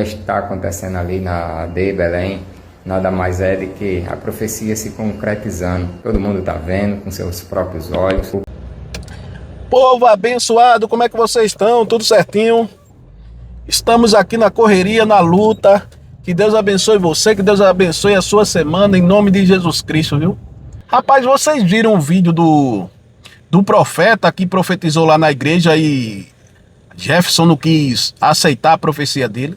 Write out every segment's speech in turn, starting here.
Está acontecendo ali na de Belém nada mais é do que a profecia se concretizando. Todo mundo está vendo com seus próprios olhos. Povo abençoado, como é que vocês estão? Tudo certinho? Estamos aqui na correria, na luta. Que Deus abençoe você, que Deus abençoe a sua semana, em nome de Jesus Cristo, viu? Rapaz, vocês viram o vídeo do profeta que profetizou lá na igreja e Jefferson não quis aceitar a profecia dele?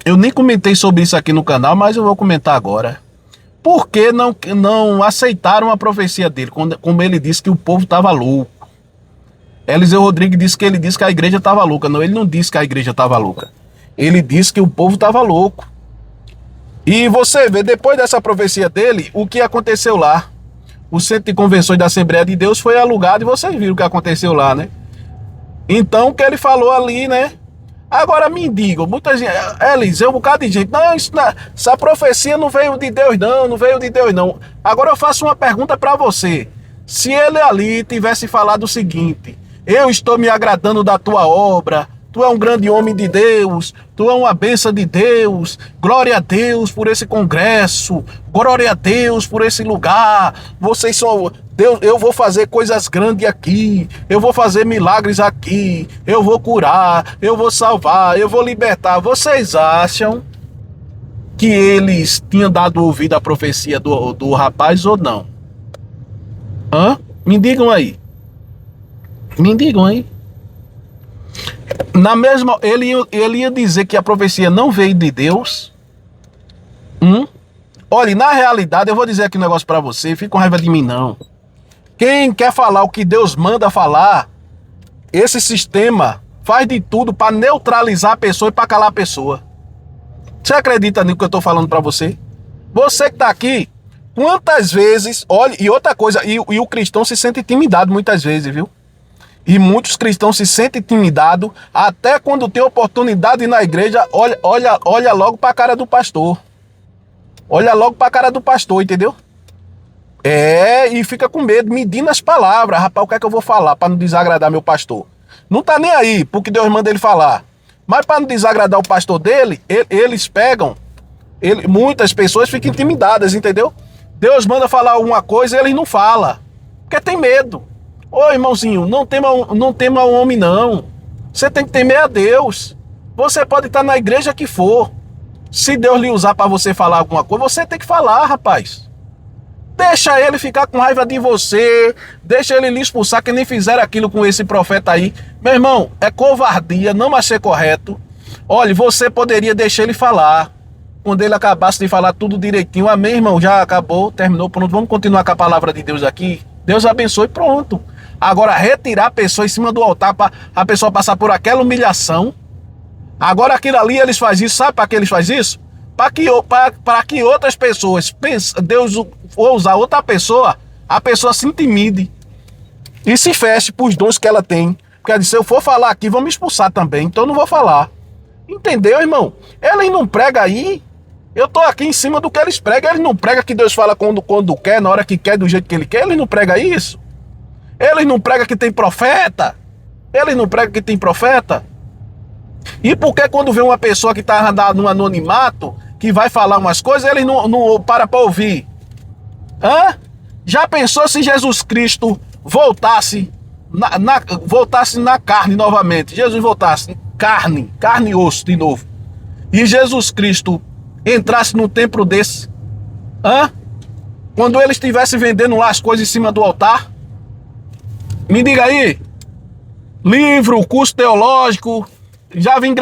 Eu nem comentei sobre isso aqui no canal, mas eu vou comentar agora. Por que não aceitaram a profecia dele, como ele disse que o povo estava louco? Eliseu Rodrigues disse que a igreja estava louca. Não, ele não disse que a igreja estava louca. Ele disse que o povo estava louco. E você vê, depois dessa profecia dele, o que aconteceu lá. O centro de convenções da Assembleia de Deus foi alugado e vocês viram o que aconteceu lá, né? Então, o que ele falou ali, né? Agora me digam, muita gente, Eliseu, um bocado de gente, não, essa profecia não veio de Deus não veio de Deus não. Agora eu faço uma pergunta para você. Se ele ali tivesse falado o seguinte: eu estou me agradando da tua obra, tu é um grande homem de Deus, tu é uma bênção de Deus, glória a Deus por esse congresso, glória a Deus por esse lugar, vocês são... Deus, eu vou fazer coisas grandes aqui, eu vou fazer milagres aqui, eu vou curar, eu vou salvar, eu vou libertar. Vocês acham que eles tinham dado ouvido à profecia do rapaz ou não? Hã? Me digam aí. Me digam aí. Na mesma, ele ia dizer que a profecia não veio de Deus. Olha, na realidade, eu vou dizer aqui um negócio pra você, fica com raiva de mim não. Quem quer falar o que Deus manda falar, esse sistema faz de tudo para neutralizar a pessoa e para calar a pessoa. Você acredita nisso que eu tô falando para você? Você que tá aqui, quantas vezes... Olha, e outra coisa, e o cristão se sente intimidado muitas vezes, viu? E muitos cristãos se sentem intimidados, até quando tem oportunidade na igreja, olha logo para a cara do pastor. Olha logo para a cara do pastor, entendeu? E fica com medo, medindo as palavras. Rapaz, o que é que eu vou falar para não desagradar meu pastor? Não tá nem aí porque Deus manda ele falar. Mas para não desagradar o pastor dele, eles pegam, muitas pessoas ficam intimidadas, entendeu? Deus manda falar alguma coisa e eles não falam, porque tem medo. Ô irmãozinho, não tema o homem não. Você tem que temer a Deus. Você pode estar na igreja que for. Se Deus lhe usar para você falar alguma coisa, você tem que falar, rapaz. Deixa ele ficar com raiva de você, deixa ele lhe expulsar, que nem fizeram aquilo com esse profeta aí. Meu irmão, é covardia, não achei correto. Olha, você poderia deixar ele falar. Quando ele acabasse de falar tudo direitinho, amém, irmão, já acabou, terminou, pronto, vamos continuar com a palavra de Deus aqui. Deus abençoe, pronto. Agora, retirar a pessoa em cima do altar para a pessoa passar por aquela humilhação. Agora, aquilo ali, eles fazem isso, sabe para que eles fazem isso? Para que outras pessoas, Deus for usar outra pessoa, a pessoa se intimide e se feche para os dons que ela tem. Porque se eu for falar aqui, vão me expulsar também, então eu não vou falar. Entendeu, irmão? Eles não pregam aí. Eu tô aqui em cima do que eles pregam. Eles não pregam que Deus fala quando quer, na hora que quer, do jeito que ele quer. Eles não pregam isso. Eles não pregam que tem profeta. Eles não pregam que tem profeta. E por que quando vê uma pessoa que tá no anonimato, que vai falar umas coisas, ele não para ouvir? Já pensou se Jesus Cristo voltasse na carne novamente? Jesus voltasse carne e osso de novo. E Jesus Cristo entrasse num templo desse? Quando ele estivesse vendendo lá as coisas em cima do altar? Me diga aí. Livro, curso teológico... Já vi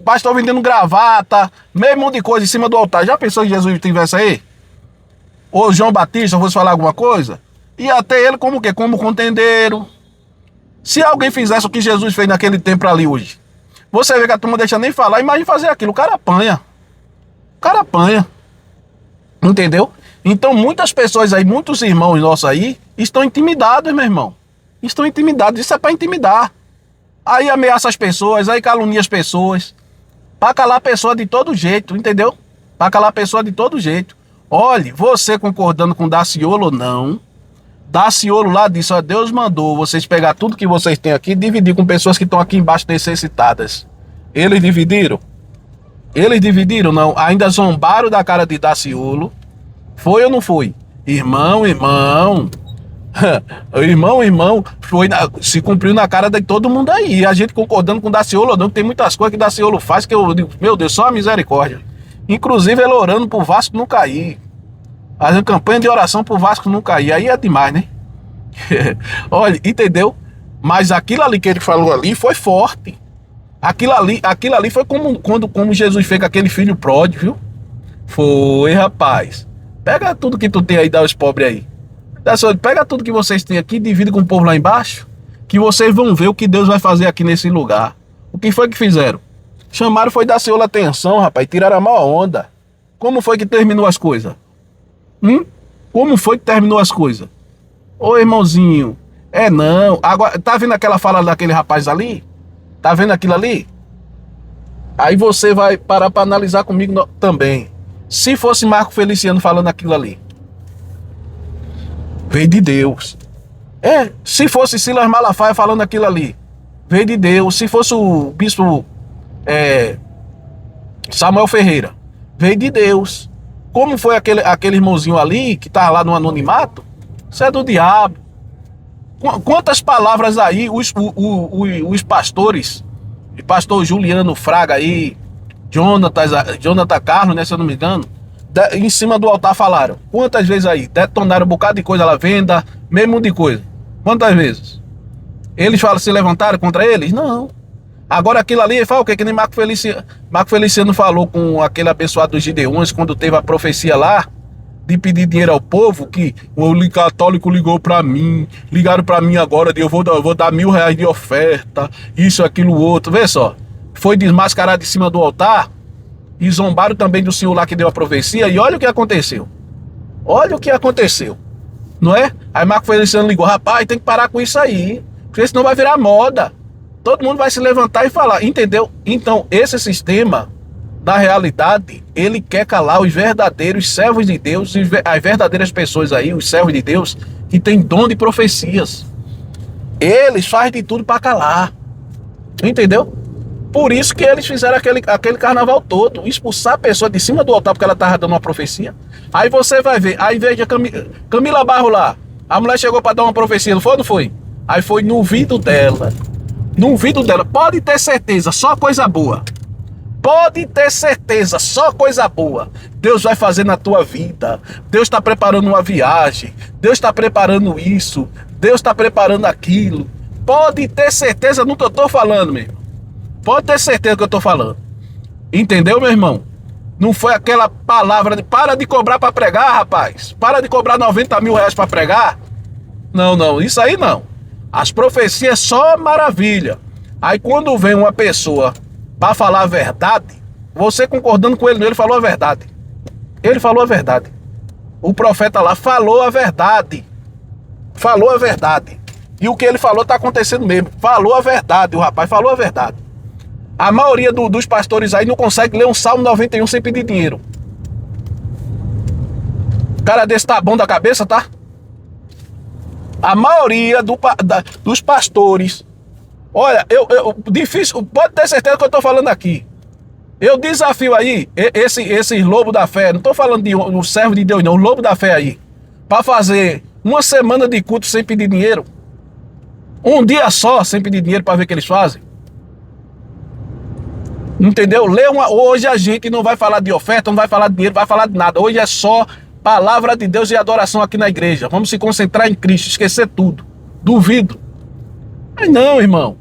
pastor vendendo gravata, meio monte de coisa em cima do altar. Já pensou que Jesus estivesse aí? Ou João Batista fosse falar alguma coisa? E até ele como o quê? Como contendeiro. Se alguém fizesse o que Jesus fez naquele tempo ali hoje, você vê que a turma deixa nem falar, imagina fazer aquilo. O cara apanha. Entendeu? Então muitas pessoas aí, muitos irmãos nossos aí, estão intimidados, meu irmão. Estão intimidados, isso é para intimidar. Aí ameaça as pessoas, aí calunia as pessoas. Pra calar a pessoa de todo jeito, entendeu? Pra calar a pessoa de todo jeito. Olhe, você concordando com Daciolo ou não, Daciolo lá disse, ó, Deus mandou vocês pegar tudo que vocês têm aqui e dividir com pessoas que estão aqui embaixo necessitadas. Eles dividiram? Eles dividiram? Não. Ainda zombaram da cara de Daciolo. Foi ou não foi? Irmão, irmão. irmão, se cumpriu na cara de todo mundo aí. A gente concordando com Daciolo ou não, tem muitas coisas que Daciolo faz que eu digo, meu Deus, só a misericórdia. Inclusive ele orando pro Vasco não cair. Fazendo campanha de oração pro Vasco não cair. Aí é demais, né? Olha, entendeu? Mas aquilo ali que ele falou ali foi forte. Aquilo ali foi como Jesus fez com aquele filho pródigo, viu? Foi, rapaz. Pega tudo que tu tem aí, dá aos pobres aí. Pega tudo que vocês têm aqui, divide com o povo lá embaixo, que vocês vão ver o que Deus vai fazer aqui nesse lugar. O que foi que fizeram? Chamaram, foi dar Senhor atenção, rapaz, tiraram a maior onda. Como foi que terminou as coisas? Como foi que terminou as coisas? Ô, irmãozinho, não. Agora, tá vendo aquela fala daquele rapaz ali? Tá vendo aquilo ali? Aí você vai parar pra analisar comigo também. Se fosse Marco Feliciano falando aquilo ali, veio de Deus. Se fosse Silas Malafaia falando aquilo ali, veio de Deus. Se fosse o bispo Samuel Ferreira, veio de Deus. Como foi aquele irmãozinho ali que tá lá no anonimato? Isso é do diabo. Quantas palavras aí os pastores, o pastor Juliano Fraga aí, Jonathan Carlos, né, se eu não me engano, em cima do altar falaram. Quantas vezes aí? Detonaram um bocado de coisa lá, venda, mesmo de coisa. Quantas vezes? Eles falam, se levantaram contra eles? Não. Agora aquilo ali, fala o quê? Que nem Marco Feliciano falou com aquele abençoado dos Gideões, quando teve a profecia lá, de pedir dinheiro ao povo, que o católico ligou pra mim, ligaram pra mim agora, eu vou dar R$1.000 de oferta, isso, aquilo, outro. Vê só, foi desmascarado em cima do altar, e zombaram também do senhor lá que deu a profecia, e olha o que aconteceu. Olha o que aconteceu, não é? Aí Marco Feliciano ligou, rapaz, tem que parar com isso aí, porque senão vai virar moda. Todo mundo vai se levantar e falar, entendeu? Então, esse sistema, na realidade, ele quer calar os verdadeiros servos de Deus, as verdadeiras pessoas aí, os servos de Deus, que têm dom de profecias. Eles fazem de tudo para calar. Entendeu? Por isso que eles fizeram aquele carnaval todo, expulsar a pessoa de cima do altar porque ela estava dando uma profecia. Aí você vai ver, aí veja Camila Barro lá, a mulher chegou para dar uma profecia, não foi ou não foi? Aí foi no ouvido dela. No ouvido dela, pode ter certeza, só coisa boa. Pode ter certeza, só coisa boa. Deus vai fazer na tua vida. Deus está preparando uma viagem. Deus está preparando isso. Deus está preparando aquilo. Pode ter certeza no que eu estou falando, meu irmão. Pode ter certeza que eu estou falando. Entendeu, meu irmão? Não foi aquela palavra de para de cobrar para pregar, rapaz. Para de cobrar R$90.000 para pregar. Não, isso aí não. As profecias só maravilha. Aí quando vem uma pessoa para falar a verdade, você concordando com ele falou a verdade. Ele falou a verdade. O profeta lá falou a verdade. Falou a verdade. E o que ele falou está acontecendo mesmo. Falou a verdade, o rapaz falou a verdade. A maioria dos pastores aí não consegue ler um Salmo 91 sem pedir dinheiro. O cara desse tá bom da cabeça, tá? A maioria dos pastores, olha, difícil, pode ter certeza que eu tô falando aqui. Eu desafio aí, esses lobos da fé, não tô falando de um servo de Deus não, o lobo da fé aí, para fazer uma semana de culto sem pedir dinheiro, um dia só sem pedir dinheiro para ver o que eles fazem. Entendeu? Hoje a gente não vai falar de oferta, não vai falar de dinheiro, vai falar de nada. Hoje é só palavra de Deus e adoração aqui na igreja. Vamos se concentrar em Cristo, esquecer tudo. Duvido. Mas não, irmão.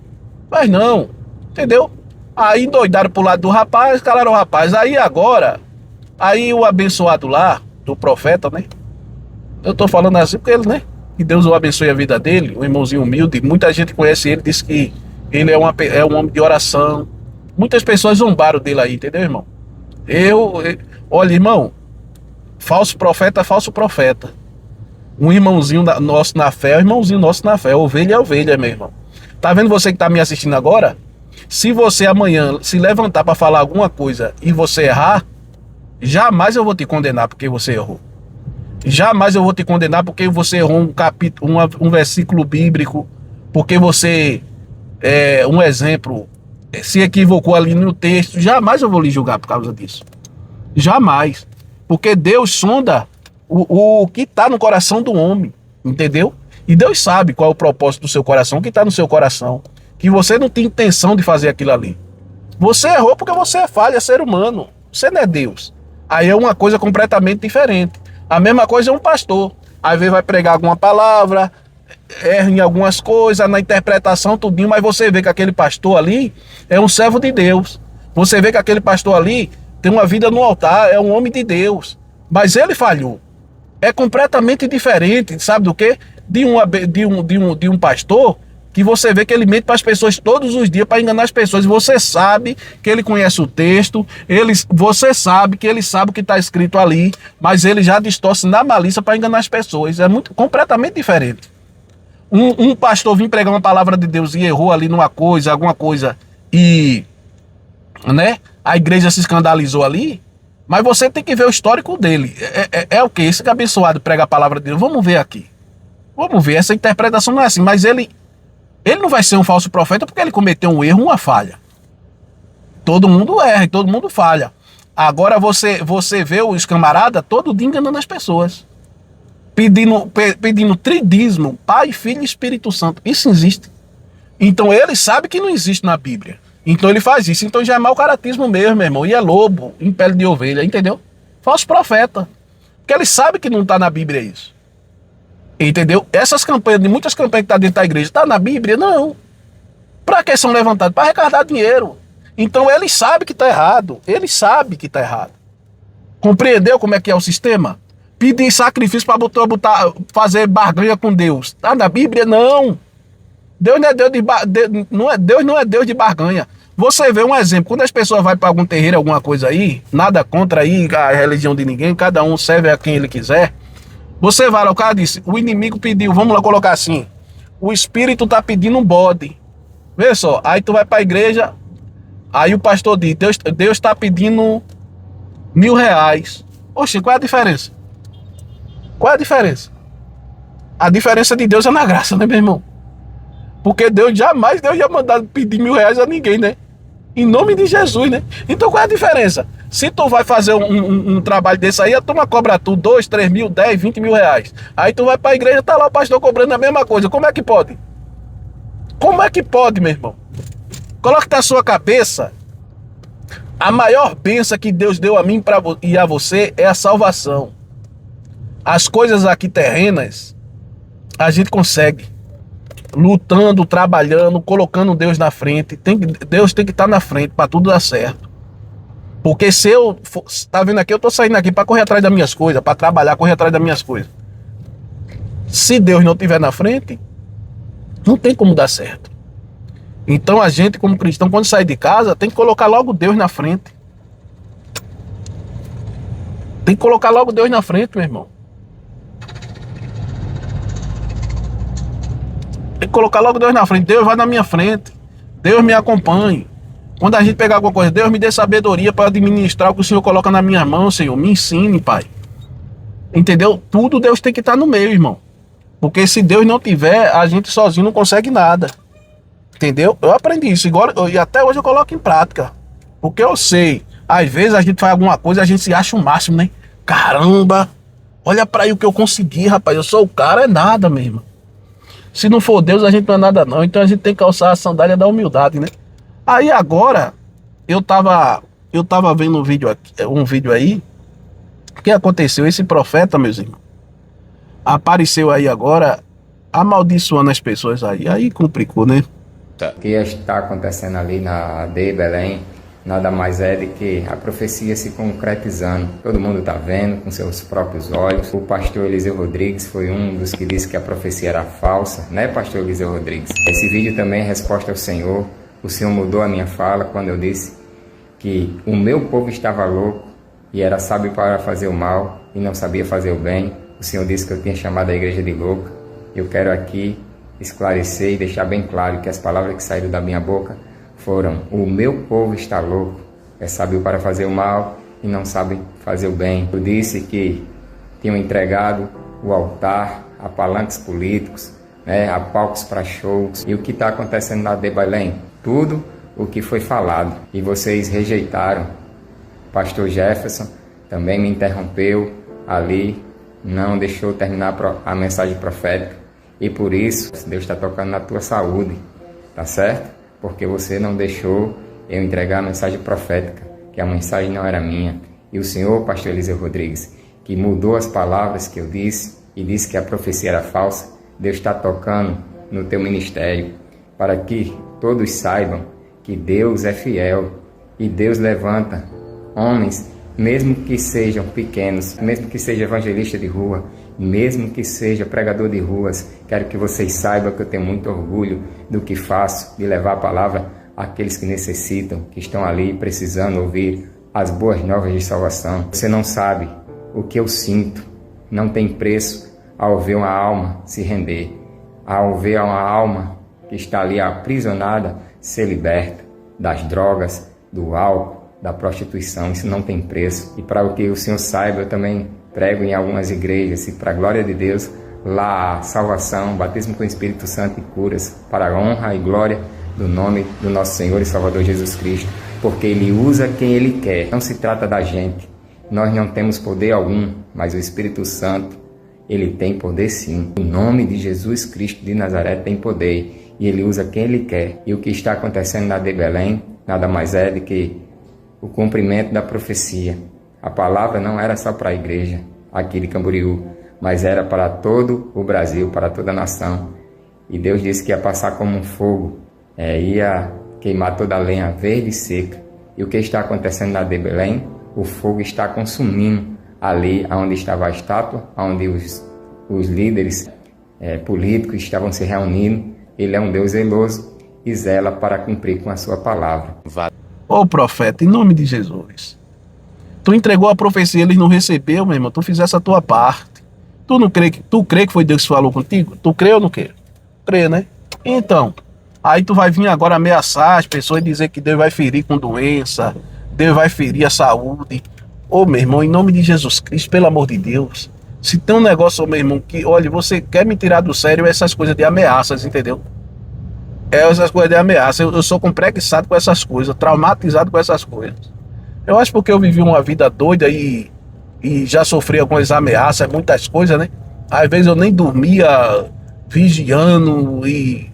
Mas não. Entendeu? Aí endoidaram pro lado do rapaz, calaram o rapaz. Aí agora, aí o abençoado lá, do profeta, né? Eu tô falando assim porque ele, né? Que Deus o abençoe a vida dele, um irmãozinho humilde. Muita gente conhece ele, diz que ele é um homem de oração. Muitas pessoas zombaram dele aí, entendeu, irmão? Olha, irmão, falso profeta, falso profeta. Um irmãozinho nosso na fé, é um irmãozinho nosso na fé. Ovelha é ovelha, meu irmão. Tá vendo você que tá me assistindo agora? Se você amanhã se levantar para falar alguma coisa e você errar, jamais eu vou te condenar porque você errou. Jamais eu vou te condenar porque você errou um capítulo, um versículo bíblico, porque você é um exemplo, se equivocou ali no texto, jamais eu vou lhe julgar por causa disso. Jamais. Porque Deus sonda o que está no coração do homem, entendeu? E Deus sabe qual é o propósito do seu coração, o que está no seu coração. Que você não tem intenção de fazer aquilo ali. Você errou porque você é falha, é ser humano. Você não é Deus. Aí é uma coisa completamente diferente. A mesma coisa é um pastor. Às vezes vai pregar alguma palavra, erra em algumas coisas, na interpretação, tudinho, mas você vê que aquele pastor ali é um servo de Deus. Você vê que aquele pastor ali tem uma vida no altar, é um homem de Deus. Mas ele falhou. É completamente diferente, sabe do quê? De um pastor que você vê que ele mente para as pessoas todos os dias para enganar as pessoas. Você sabe que ele conhece o texto, você sabe que ele sabe o que está escrito ali, mas ele já distorce na malícia para enganar as pessoas. É muito completamente diferente. Um pastor vir pregar uma palavra de Deus e errou ali numa coisa, alguma coisa, e né, a igreja se escandalizou ali, mas você tem que ver o histórico dele. É o que? Esse abençoado prega a palavra de Deus. Vamos ver aqui. Vamos ver, essa interpretação não é assim, mas ele não vai ser um falso profeta porque ele cometeu um erro, uma falha. Todo mundo erra e todo mundo falha. Agora você vê os camaradas todo dia enganando as pessoas. Pedindo tridismo, Pai, Filho e Espírito Santo. Isso existe. Então ele sabe que não existe na Bíblia. Então ele faz isso. Então já é mau caratismo mesmo, meu irmão. E é lobo em pele de ovelha, entendeu? Falso profeta. Porque ele sabe que não está na Bíblia isso. Entendeu? Essas campanhas, de muitas campanhas que estão dentro da igreja, está na Bíblia? Não. Para que são levantadas? Para arrecadar dinheiro. Então ele sabe que está errado. Ele sabe que está errado. Compreendeu como é que é o sistema? Pedir sacrifício para fazer barganha com Deus. Está na Bíblia? Não. Deus não é Deus Deus não é Deus de barganha. Você vê um exemplo, quando as pessoas vão para algum terreiro, alguma coisa aí, nada contra aí a religião de ninguém, cada um serve a quem ele quiser. Você vai lá, o cara disse, o inimigo pediu, vamos lá colocar assim, o espírito tá pedindo um bode. Vê só, aí tu vai para a igreja, aí o pastor diz, Deus tá pedindo R$1.000. Oxe, qual é a diferença? Qual é a diferença? A diferença de Deus é na graça, né, meu irmão? Porque Deus ia mandar pedir R$1.000 a ninguém, né? Em nome de Jesus, né? Então qual é a diferença? Se tu vai fazer um trabalho desse aí, a turma cobra tu 2, 3 mil, 10, 20 mil reais. Aí tu vai pra igreja, tá lá o pastor cobrando a mesma coisa. Como é que pode? Como é que pode, meu irmão? Coloque na sua cabeça, a maior bênção que Deus deu a mim e a você é a salvação. As coisas aqui terrenas, a gente consegue. Lutando, trabalhando, colocando Deus na frente. Deus tem que estar na frente para tudo dar certo. Porque se eu tá vendo aqui, eu tô saindo aqui para correr atrás das minhas coisas, para trabalhar, correr atrás das minhas coisas. Se Deus não estiver na frente, não tem como dar certo. Então a gente, como cristão, quando sair de casa, tem que colocar logo Deus na frente. Tem que colocar logo Deus na frente, meu irmão. Tem que colocar logo Deus na frente. Deus vai na minha frente. Deus me acompanhe. Quando a gente pegar alguma coisa, Deus me dê sabedoria para administrar o que o Senhor coloca na minha mão, Senhor. Me ensine, Pai. Entendeu? Tudo Deus tem que estar no meio, irmão. Porque se Deus não tiver, a gente sozinho não consegue nada. Entendeu? Eu aprendi isso. E até hoje eu coloco em prática. Porque eu sei. Às vezes a gente faz alguma coisa e a gente se acha o máximo, né? Caramba! Olha pra aí o que eu consegui, rapaz. Eu sou o cara, é nada mesmo. Se não for Deus, a gente não é nada não. Então a gente tem que calçar a sandália da humildade, né? Aí agora, eu tava vendo um vídeo aí. O que aconteceu? Esse profeta, meus irmãos, apareceu aí agora, amaldiçoando as pessoas aí. Aí complicou, né? O que está acontecendo ali na aldeia Belém, nada mais é do que a profecia se concretizando. Todo mundo está vendo com seus próprios olhos. O pastor Eliseu Rodrigues foi um dos que disse que a profecia era falsa, né, pastor Eliseu Rodrigues? Esse vídeo também é resposta ao Senhor. O Senhor mudou a minha fala quando eu disse que o meu povo estava louco e era sábio para fazer o mal e não sabia fazer o bem. O Senhor disse que eu tinha chamado a igreja de louca. Eu quero aqui esclarecer e deixar bem claro que as palavras que saíram da minha boca foram: o meu povo está louco, é sábio para fazer o mal e não sabe fazer o bem. Eu disse que tinham entregado o altar a palanques políticos, né, a palcos para shows. E o que está acontecendo na aldeia Belém? Tudo o que foi falado e vocês rejeitaram. Pastor Jefferson também me interrompeu ali, não deixou terminar a mensagem profética, e por isso Deus está tocando na tua saúde, tá certo? Porque você não deixou eu entregar a mensagem profética, que a mensagem não era minha. E o Senhor, pastor Eliseu Rodrigues, que mudou as palavras que eu disse e disse que a profecia era falsa, Deus está tocando no teu ministério, para que todos saibam que Deus é fiel e Deus levanta homens, mesmo que sejam pequenos, mesmo que seja evangelista de rua, mesmo que seja pregador de ruas. Quero que vocês saibam que eu tenho muito orgulho do que faço, de levar a palavra àqueles que necessitam, que estão ali precisando ouvir as boas novas de salvação. Você não sabe o que eu sinto, não tem preço ao ver uma alma se render, ao ver uma alma que está ali aprisionada ser liberta das drogas, do álcool, da prostituição. Isso não tem preço. E para o que o Senhor saiba, eu também prego em algumas igrejas, e para a glória de Deus, lá há salvação, batismo com o Espírito Santo e curas, para a honra e glória do nome do nosso Senhor e Salvador Jesus Cristo, porque Ele usa quem Ele quer. Não se trata da gente. Nós não temos poder algum, mas o Espírito Santo, Ele tem poder sim. O nome de Jesus Cristo de Nazaré tem poder, e Ele usa quem Ele quer. E o que está acontecendo na de Belém nada mais é do que o cumprimento da profecia. A palavra não era só para a igreja aqui de Camboriú, mas era para todo o Brasil, para toda a nação. E Deus disse que ia passar como um fogo, ia queimar toda a lenha verde e seca. E o que está acontecendo na de Belém? O fogo está consumindo ali onde estava a estátua, onde os líderes políticos estavam se reunindo. Ele é um Deus zeloso e zela para cumprir com a sua palavra. Ô profeta, em nome de Jesus, tu entregou a profecia, eles não receberam, meu irmão, tu fizesse a tua parte. Tu crê que foi Deus que falou contigo? Tu crê ou não crê? Crê, né? Então, aí tu vai vir agora ameaçar as pessoas e dizer que Deus vai ferir com doença, Deus vai ferir a saúde. Ô meu irmão, em nome de Jesus Cristo, pelo amor de Deus, se tem um negócio, meu irmão, que, olha, você quer me tirar do sério, essas coisas de ameaças, entendeu? Essas coisas de ameaça, eu sou complexado com essas coisas, traumatizado com essas coisas. Eu acho porque eu vivi uma vida doida e já sofri algumas ameaças, muitas coisas, né? Às vezes eu nem dormia vigiando e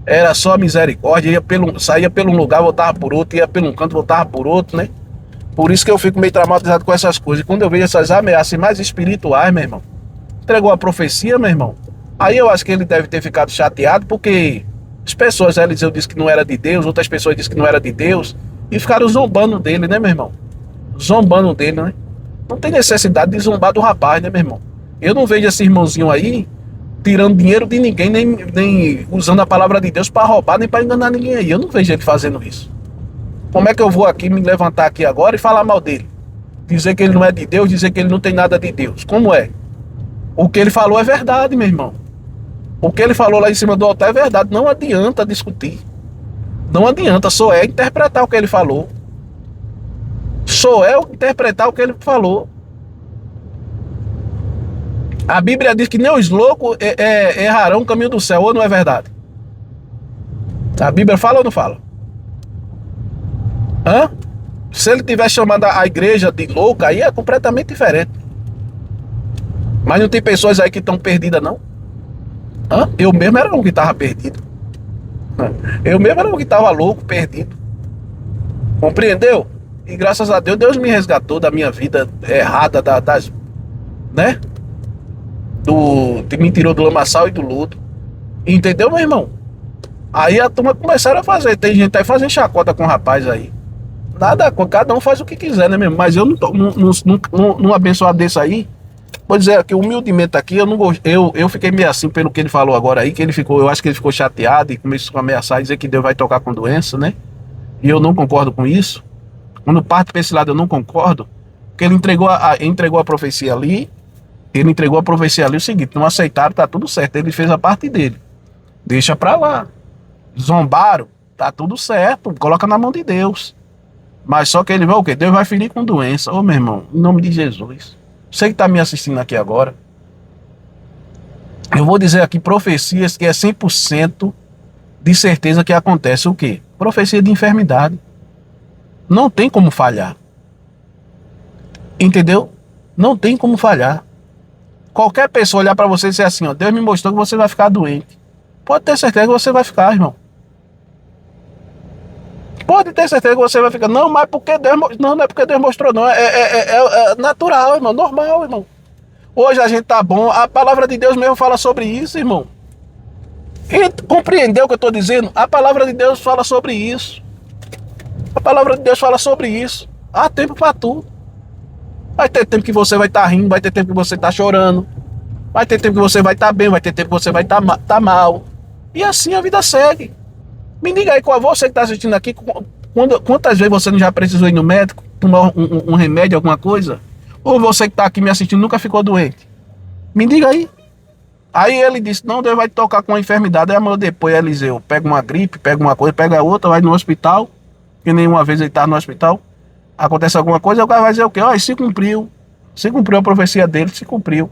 era só misericórdia, saía pelo lugar, voltava por outro, ia pelo canto, voltava por outro, né? Por isso que eu fico meio traumatizado com essas coisas. E quando eu vejo essas ameaças mais espirituais, meu irmão, entregou a profecia, meu irmão, aí eu acho que ele deve ter ficado chateado, porque as pessoas, Eliseu disse que não era de Deus, outras pessoas disseram que não era de Deus, e ficaram zombando dele, né, meu irmão? Zombando dele, né? Não tem necessidade de zombar do rapaz, né, meu irmão? Eu não vejo esse irmãozinho aí tirando dinheiro de ninguém, nem usando a palavra de Deus para roubar, nem para enganar ninguém aí. Eu não vejo ele fazendo isso. Como é que eu vou aqui me levantar aqui agora e falar mal dele? Dizer que ele não é de Deus, dizer que ele não tem nada de Deus. Como é? O que ele falou é verdade, meu irmão. O que ele falou lá em cima do altar é verdade. Não adianta discutir. Não adianta, só é interpretar o que ele falou. Só é interpretar o que ele falou. A Bíblia diz que nem os loucos errarão o caminho do céu, ou não é verdade? A Bíblia fala ou não fala? Hã? Se ele tivesse chamado a igreja de louca, aí é completamente diferente. Mas não tem pessoas aí que estão perdidas, não? Hã? Eu mesmo era um que estava perdido. Eu mesmo era um que estava louco, perdido. Compreendeu? E graças a Deus, Deus me resgatou da minha vida errada, né? Me tirou do lamaçal e do lodo. Entendeu, meu irmão? Aí a turma começaram a fazer. Tem gente aí fazendo chacota com o rapaz aí. Nada, cada um faz o que quiser, né, mesmo? Mas eu não tô num abençoado desse aí. Vou dizer que humildemente aqui, eu fiquei meio assim pelo que ele falou agora aí, que ele ficou, eu acho que ele ficou chateado e começou a ameaçar, dizer que Deus vai tocar com doença, né? E eu não concordo com isso. Quando parte para esse lado eu não concordo, porque ele entregou a profecia ali, o seguinte, não aceitaram, tá tudo certo, ele fez a parte dele. Deixa pra lá. Zombaram, tá tudo certo, coloca na mão de Deus. Mas só que ele vai o quê? Deus vai ferir com doença. Ô meu irmão, em nome de Jesus. Você que tá me assistindo aqui agora, eu vou dizer aqui profecias que é 100% de certeza que acontece o quê? Profecia de enfermidade. Não tem como falhar. Entendeu? Não tem como falhar. Qualquer pessoa olhar para você e dizer assim, ó, Deus me mostrou que você vai ficar doente. Pode ter certeza que você vai ficar, irmão. Pode ter certeza que você vai ficar. Não, mas porque Deus... Não é porque Deus mostrou, não. É natural, irmão. Normal, irmão. Hoje a gente tá bom. A palavra de Deus mesmo fala sobre isso, irmão. E compreendeu o que eu tô dizendo? A palavra de Deus fala sobre isso. A palavra de Deus fala sobre isso. Há tempo para tudo. Vai ter tempo que você vai estar rindo, vai ter tempo que você está chorando. Vai ter tempo que você vai estar bem, vai ter tempo que você vai estar mal. E assim a vida segue. Me diga aí, qual você que está assistindo aqui, quantas vezes você não já precisou ir no médico, tomar um remédio, alguma coisa? Ou você que está aqui me assistindo nunca ficou doente? Me diga aí. Aí ele disse, não, Deus vai te tocar com uma enfermidade. Aí amanhã depois, Eliseu, pega uma gripe, pega uma coisa, pega outra, vai no hospital, que nenhuma vez ele está no hospital. Acontece alguma coisa, o cara vai dizer o quê? Ó, se cumpriu. Se cumpriu a profecia dele, se cumpriu.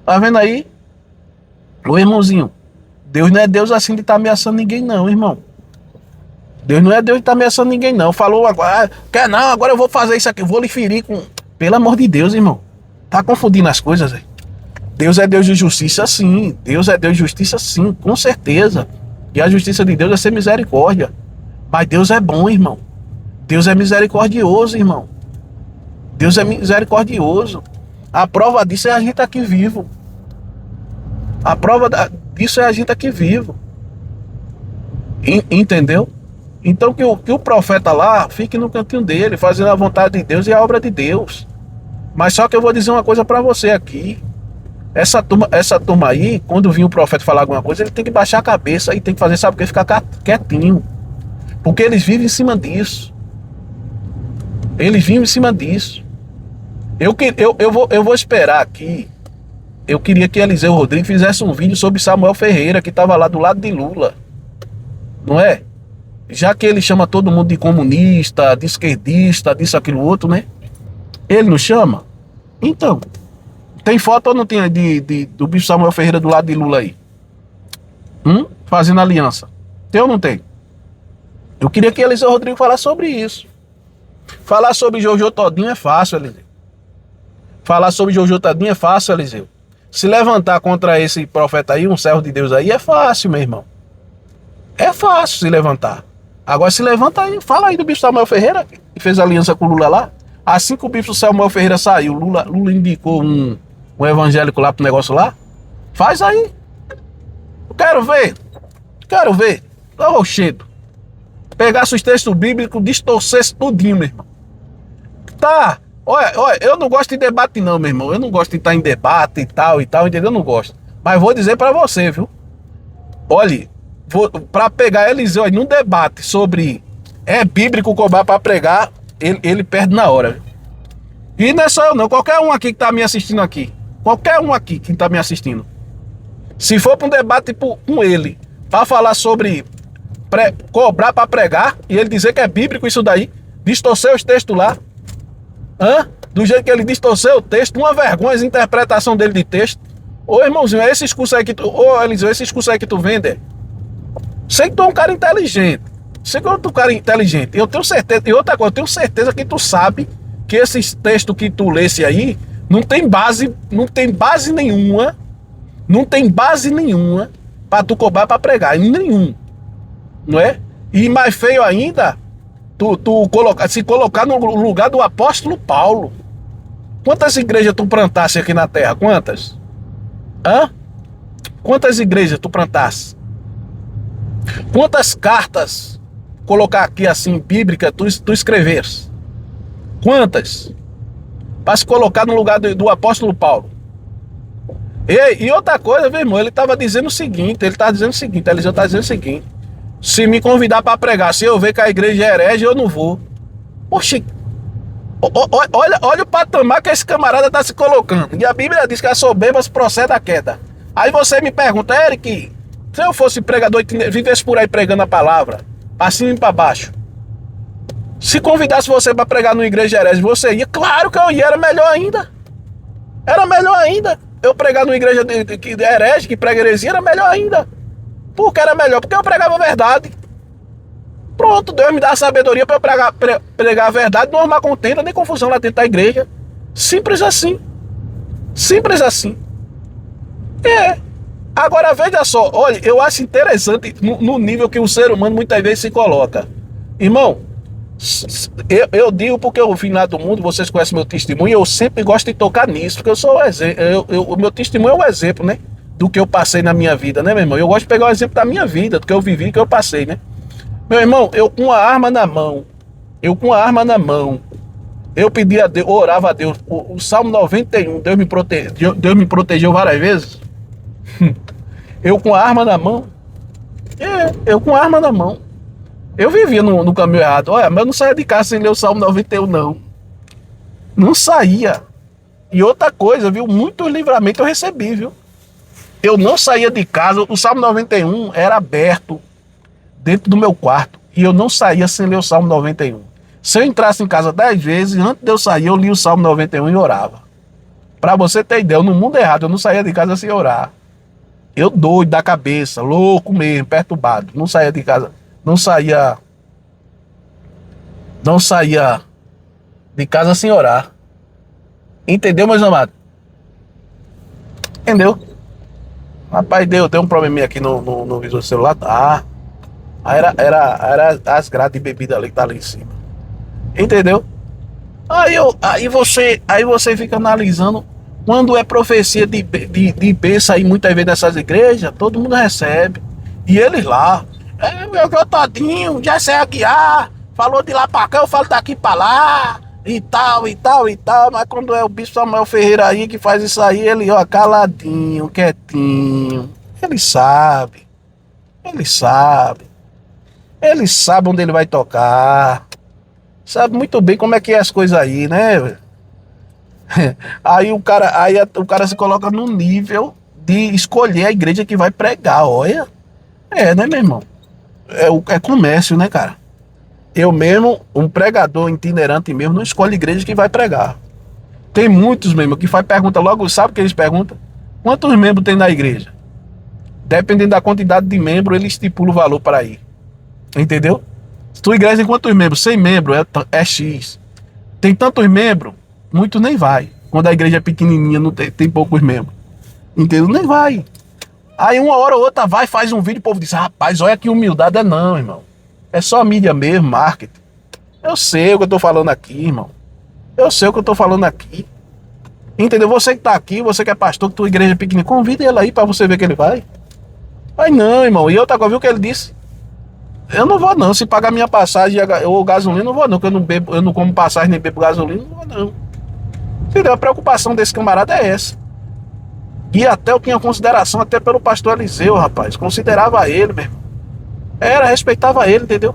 Tá vendo aí? Ô, irmãozinho, Deus não é Deus assim de estar ameaçando ninguém não, irmão. Deus não é Deus de estar ameaçando ninguém não. Falou agora, quer não, agora eu vou fazer isso aqui, vou lhe ferir com... Pelo amor de Deus, irmão. Tá confundindo as coisas, velho. Deus é Deus de justiça, sim. Deus é Deus de justiça, sim, com certeza. E a justiça de Deus é ser misericórdia. Mas Deus é bom, irmão. Deus é misericordioso, irmão. Deus é misericordioso. A prova disso é a gente aqui vivo. A prova disso é a gente aqui vivo. Entendeu? Então que o profeta lá fique no cantinho dele, fazendo a vontade de Deus e a obra de Deus. Mas só que eu vou dizer uma coisa para você aqui. Essa turma aí, quando vir o profeta falar alguma coisa, ele tem que baixar a cabeça e tem que fazer, sabe o que? Ficar quietinho. Porque eles vivem em cima disso. Eles vivem em cima disso. Eu vou esperar aqui. Eu queria que Eliseu Rodrigues fizesse um vídeo sobre Samuel Ferreira, que estava lá do lado de Lula. Não é? Já que ele chama todo mundo de comunista, de esquerdista, disso, aquilo, outro, né? Ele não chama? Então, tem foto ou não tem do bicho Samuel Ferreira do lado de Lula aí? Fazendo aliança. Tem ou não tem? Eu queria que Eliseu Rodrigues falasse sobre isso. Falar sobre Jojo Todinho é fácil, Eliseu. Falar sobre Jojo Todinho é fácil, Eliseu. Se levantar contra esse profeta aí, um servo de Deus aí, é fácil, meu irmão. É fácil se levantar. Agora se levanta aí, fala aí do bicho Samuel Ferreira, que fez aliança com o Lula lá. Assim que o bicho Samuel Ferreira saiu, Lula indicou um evangélico lá pro negócio lá. Faz aí. Quero ver. Ô, cheiro. Pegasse os textos bíblicos, distorcesse tudinho, meu irmão. Tá. Olha, eu não gosto de debate não, meu irmão. Eu não gosto de estar em debate e tal, entendeu? Eu não gosto. Mas vou dizer pra você, viu? Olha, pra pegar Eliseu aí num debate sobre é bíblico cobrar pra pregar, ele perde na hora. E não é só eu não, qualquer um aqui que tá me assistindo aqui. Qualquer um aqui que tá me assistindo. Se for pra um debate com ele, pra falar sobre cobrar pra pregar, e ele dizer que é bíblico isso daí, distorcer os textos lá, do jeito que ele distorceu o texto, uma vergonha a interpretação dele de texto. Ô irmãozinho, é esses cursos aí que tu... Ô Eliseu, esses cursos aí que tu vende. Sei que tu é um cara inteligente. Eu tenho certeza. E outra coisa, eu tenho certeza que tu sabe que esses textos que tu lesse aí não tem base nenhuma. Não tem base nenhuma pra tu cobrar pra pregar. Nenhum. Não é? E mais feio ainda, se colocar no lugar do apóstolo Paulo. Quantas igrejas tu plantasse aqui na terra? Quantas? Quantas igrejas tu plantasse? Quantas cartas, colocar aqui assim, bíblica, tu escrevesse? Quantas? Para se colocar no lugar do apóstolo Paulo. E outra coisa, meu irmão, ele estava dizendo o seguinte, Eliseu está dizendo o seguinte: se me convidar para pregar, se eu ver que a igreja é herege, eu não vou. Oxi, olha o patamar que esse camarada está se colocando. E a Bíblia diz que a soberba se procede à queda. Aí você me pergunta, Eric, se eu fosse pregador, vivesse por aí pregando a palavra, para cima e para baixo, se convidasse você para pregar numa igreja herege, você ia? Claro que eu ia, era melhor ainda. Era melhor ainda. Eu pregar numa igreja de herege, que prega heresia, era melhor ainda. Porque era melhor, porque eu pregava a verdade. Pronto, Deus me dá a sabedoria para eu pregar a verdade, não arrumar contenda nem confusão lá dentro da igreja. Simples assim. Simples assim. É. Agora veja só, olha, eu acho interessante no nível que o ser humano muitas vezes se coloca. Irmão, eu digo porque eu vim lá do mundo, vocês conhecem meu testemunho, e eu sempre gosto de tocar nisso, porque eu sou o exemplo, o meu testemunho é um exemplo, né? Do que eu passei na minha vida, né, meu irmão? Eu gosto de pegar o exemplo da minha vida, do que eu vivi, do que eu passei, né? Meu irmão, eu com a arma na mão, eu pedi a Deus, orava a Deus, o Salmo 91, Deus me protegeu várias vezes. Eu com a arma na mão, eu com a arma na mão. Eu vivia no caminho errado. Olha, mas eu não saía de casa sem ler o Salmo 91, não. Não saía. E outra coisa, viu? Muitos livramentos eu recebi, viu? Eu não saía de casa. O Salmo 91 era aberto dentro do meu quarto. E eu não saía sem ler o Salmo 91. Se eu entrasse em casa 10 vezes, antes de eu sair, eu li o Salmo 91 e orava. Pra você ter ideia, no mundo errado, eu não saía de casa sem orar. Eu doido da cabeça, louco mesmo, perturbado. Não saía de casa. Não saía de casa sem orar. Entendeu, meus amados? Entendeu? Rapaz, deu um probleminha aqui no visor do celular. Ah, era as grades de bebida ali que tá ali em cima. Entendeu? Aí você fica analisando. Quando é profecia de bênção aí muitas vezes nessas igrejas, todo mundo recebe. E eles lá, meu todinho, já sei Aguiar, falou de lá pra cá, eu falo daqui pra lá, e tal. Mas quando é o bispo Samuel Ferreira aí que faz isso aí, ele, ó, caladinho, quietinho. Ele sabe onde ele vai tocar. Sabe muito bem como é que é as coisas aí, né? Aí o cara se coloca no nível de escolher a igreja que vai pregar, olha. Né, meu irmão? É comércio, né, cara? Eu mesmo, um pregador itinerante mesmo, não escolhe igreja que vai pregar. Tem muitos mesmo que faz pergunta logo, sabe o que eles perguntam? Quantos membros tem na igreja? Dependendo da quantidade de membros, ele estipula o valor para ir. Entendeu? Se tua igreja tem quantos membros? 100 membros, é X. Tem tantos membros, muitos nem vai. Quando a igreja é pequenininha, não tem poucos membros. Entendeu? Nem vai. Aí uma hora ou outra vai, faz um vídeo, o povo diz, rapaz, olha que humildade. É não, irmão. É só mídia mesmo, marketing. Eu sei o que eu tô falando aqui, irmão. Eu sei o que eu tô falando aqui. Entendeu? Você que tá aqui, você que é pastor, que tua igreja é pequenininha, convida ele aí pra você ver que ele vai. Vai não, irmão. E outra coisa, viu o que ele disse? Eu não vou não, se pagar minha passagem ou gasolina, não vou não, porque eu não como passagem nem bebo gasolina, não vou não. Entendeu? A preocupação desse camarada é essa. E até eu tinha consideração até pelo pastor Eliseu, rapaz. Considerava ele, meu irmão. Respeitava ele, entendeu?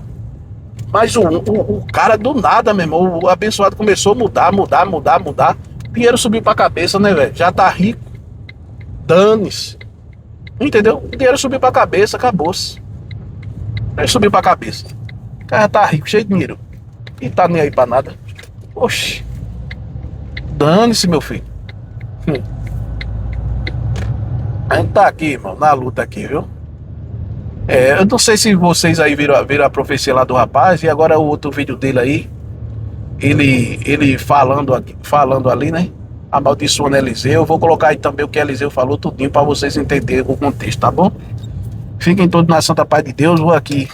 Mas o cara do nada, meu irmão, o abençoado começou a mudar. O dinheiro subiu pra cabeça, né, velho? Já tá rico. Dane-se. Entendeu? O dinheiro subiu pra cabeça, acabou-se. Ele subiu pra cabeça. O cara tá rico, cheio de dinheiro. E tá nem aí pra nada. Oxi. Dane-se, meu filho. A gente tá aqui, irmão, na luta aqui, viu? Eu não sei se vocês aí viram a profecia lá do rapaz. E agora o outro vídeo dele aí, ele falando ali, né? Amaldiçoando Eliseu. Eu vou colocar aí também o que Eliseu falou tudinho pra vocês entenderem o contexto, tá bom? Fiquem todos na santa paz de Deus. Vou aqui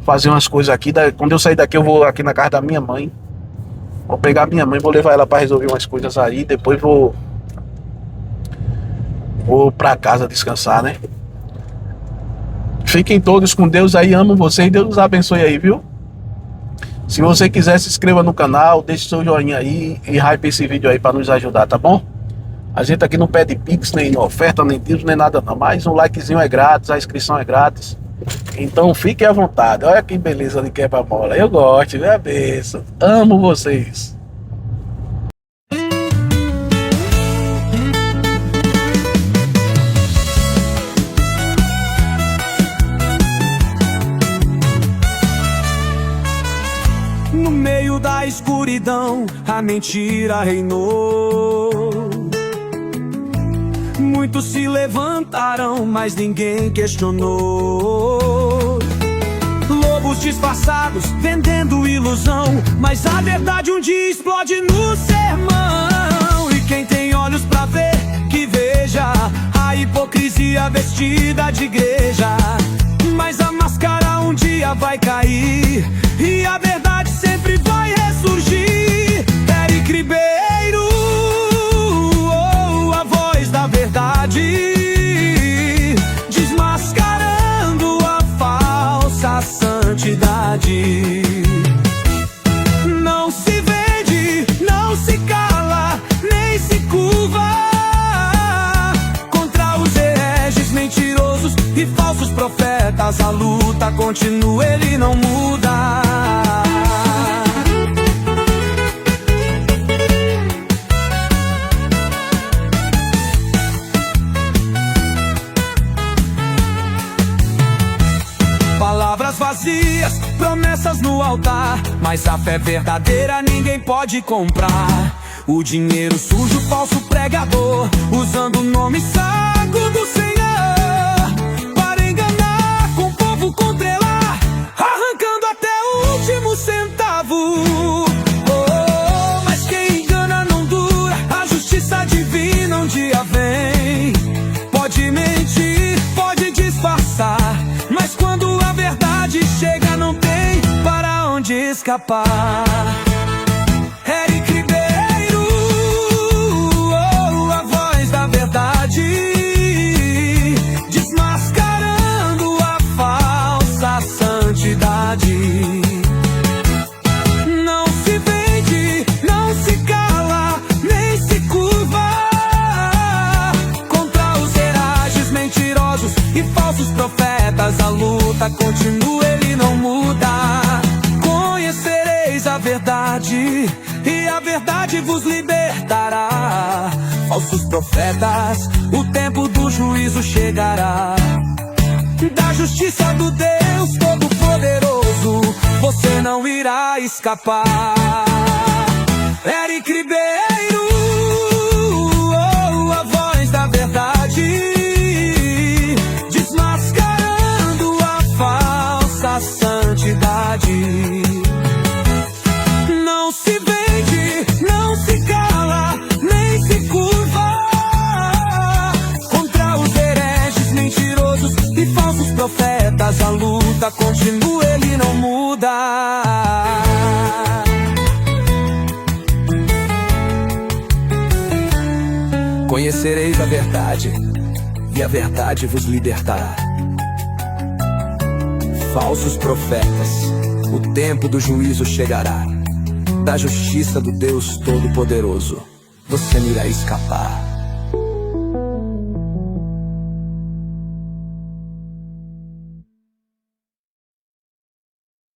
fazer umas coisas aqui. Quando eu sair daqui eu vou aqui na casa da minha mãe. Vou pegar minha mãe, vou levar ela pra resolver umas coisas aí. Depois vou pra casa descansar, né? Fiquem todos com Deus aí, amo vocês, Deus nos abençoe aí, viu? Se você quiser, se inscreva no canal, deixe seu joinha aí e hype esse vídeo aí pra nos ajudar, tá bom? A gente aqui não pede pix, nem oferta, nem dízimo, nem nada não, mas um likezinho é grátis, a inscrição é grátis. Então fiquem à vontade, olha que beleza de quebra-mola, eu gosto, né, benção, amo vocês. No meio da escuridão, a mentira reinou. muitos se levantaram, mas ninguém questionou. Lobos disfarçados, vendendo ilusão, mas a verdade um dia explode no sermão. E quem tem olhos pra ver, que veja a hipocrisia vestida de igreja. Mas a máscara um dia vai cair e a verdade sempre vai ressurgir. Eric Ribeiro, a voz da verdade, desmascarando a falsa santidade. Não se vende, não se cala, nem se curva contra os hereges mentirosos e falsos profetas. A luta continua, ele não muda. Palavras vazias, promessas no altar, mas a fé verdadeira ninguém pode comprar. O dinheiro sujo, falso pregador, usando o nome sagrado do Senhor para enganar com o povo, contrelar, arrancando até o último centavo. Oh, mas quem engana não dura, a justiça divina um dia vem. Pode mentir, pode disfarçar, mas quando a verdade chega não tem para onde escapar. Eric Ribeiro, a voz da verdade, desmascarando a falsa santidade. Não se vende, não se cala, nem se curva contra os hereges mentirosos e falsos profetas. A luta continua, ele não muda. Conhecereis a verdade e a verdade vos libertará. Falsos profetas, o tempo do juízo chegará. Da justiça do Deus Todo-Poderoso você não irá escapar. Eric Ribeiro, a voz da verdade, desmascarando a falsa santidade. Não se vende, não se cala, nem se curva contra os hereges mentirosos e falsos profetas. A luta continua, ele não muda. Conhecereis a verdade e a verdade vos libertará. Falsos profetas, o tempo do juízo chegará. Da justiça do Deus Todo-Poderoso você não irá escapar.